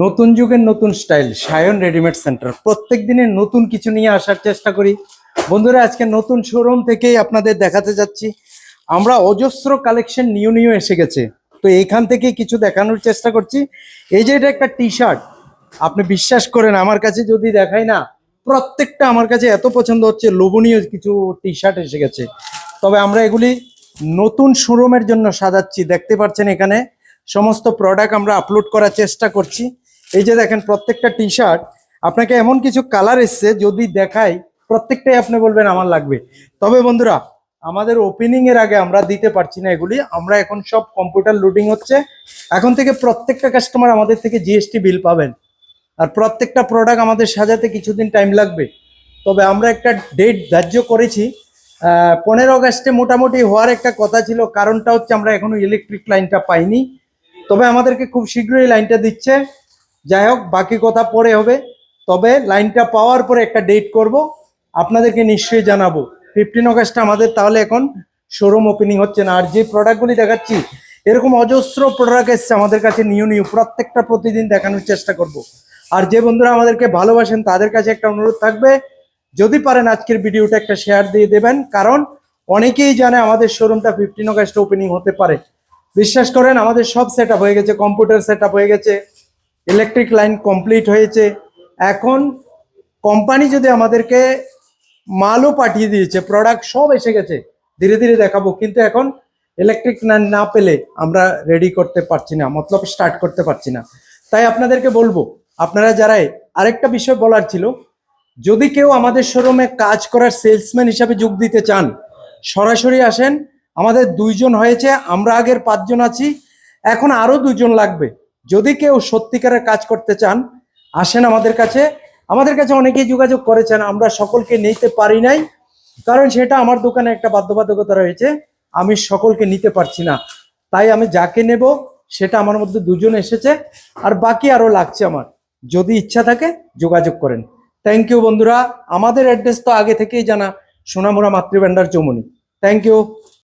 নতুন যুগের নতুন স্টাইল সায়ন রেডিমেড সেন্টার প্রত্যেক দিনের নতুন কিছু নিয়ে আসার চেষ্টা করি। বন্ধুরা, আজকে নতুন শোরুম থেকেই আপনাদের দেখাতে যাচ্ছি। আমরা অজস্র কালেকশন নিউ নিউ এসে গেছে, তো এইখান থেকে কিছু দেখানোর চেষ্টা করছি। এই যে এটা একটা টি শার্ট, আপনি বিশ্বাস করেন আমার কাছে যদি দেখাই না, প্রত্যেকটা আমার কাছে এত পছন্দ হচ্ছে, লোভনীয় কিছু টি শার্ট এসে গেছে। তবে আমরা এগুলি নতুন শোরুমের জন্য সাজাচ্ছি। দেখতে পাচ্ছেন এখানে সমস্ত প্রোডাক্ট আমরা আপলোড করার চেষ্টা করছি। এই যে দেখেন প্রত্যেকটা টি শার্ট, আপনাকে এমন কিছু কালার এসছে যদি দেখাই প্রত্যেকটাই আপনি বলবেন আমার লাগবে। তবে বন্ধুরা, আমাদের ওপেনিং এর আগে আমরা দিতে পারছি না এগুলি, আমরা এখন সব কম্পিউটার লোডিং হচ্ছে। এখন থেকে প্রত্যেকটা কাস্টমার আমাদের থেকে জিএসটি বিল পাবেন, আর প্রত্যেকটা প্রোডাক্ট আমাদের সাজাতে কিছুদিন টাইম লাগবে। তবে আমরা একটা ডেট ধার্য করেছি, 15 আগস্টে মোটামুটি হওয়ার একটা কথা ছিল। কারণটা হচ্ছে আমরা এখনো ইলেকট্রিক লাইনটা পাইনি, তবে আমাদেরকে খুব শীঘ্রই লাইনটা দিচ্ছে। যাই হোক, বাকি কথা পরে হবে। তবে লাইনটা পাওয়ার পরে একটা ডেট করব, আপনাদেরকে নিশ্চয়ই জানাবো। 15 আগস্ট আমাদের তাহলে এখন শোরুম ওপেনিং হচ্ছে না। আর যে প্রোডাক্টগুলি দেখাচ্ছি, এরকম অজস্র প্রোডাক্ট এসছে আমাদের কাছে নিউ নিউ, প্রত্যেকটা প্রতিদিন দেখানোর চেষ্টা করব। আর যে বন্ধুরা আমাদেরকে ভালোবাসেন তাদের কাছে একটা অনুরোধ থাকবে, যদি পারেন আজকের ভিডিওটা একটা শেয়ার দিয়ে দেবেন, কারণ অনেকেই জানে আমাদের শোরুমটা 15 আগস্ট ওপেনিং হতে পারে। বিশ্বাস করেন, আমাদের সব সেট আপ হয়ে গেছে, কম্পিউটার সেট আপ হয়ে গেছে, ইলেকট্রিক লাইন কমপ্লিট হয়েছে। এখন কোম্পানি যদি আমাদেরকে মালও পাঠিয়ে দিয়েছে, প্রোডাক্ট সব এসে গেছে, ধীরে ধীরে দেখাবো। কিন্তু এখন ইলেকট্রিক না পেলে আমরা রেডি করতে পারছি না, মতলব স্টার্ট করতে পারছি না। তাই আপনাদেরকে বলবো, আপনারা যারাই, আরেকটা বিষয় বলার ছিল, যদি কেউ আমাদের শোরুমে কাজ করার সেলসম্যান হিসাবে যোগ দিতে চান, সরাসরি আসেন। আমাদের 2 জন হয়েছে, আমরা আগের 5 জন আছি, এখন আরো 2 জন লাগবে। যদি কেউ সত্যিকারের কাজ করতে চান, আসেন আমাদের কাছে। আমাদের কাছে অনেকেই যোগাযোগ করেছেন, আমরা সকলকে নিতে পারি নাই, কারণ সেটা আমার দোকানে একটা বাধ্যবাধকতা রয়েছে, আমি সকলকে নিতে পারছি না। তাই আমি যাকে নেব সেটা আমার মধ্যে 2 জন এসেছে, আর বাকি আরো লাগছে আমার। যদি ইচ্ছা থাকে যোগাযোগ করেন। থ্যাংক ইউ বন্ধুরা। আমাদের অ্যাড্রেস তো আগে থেকেই জানা, সোনামুড়া মাতৃভান্ডার চৌমুহনী। Thank you.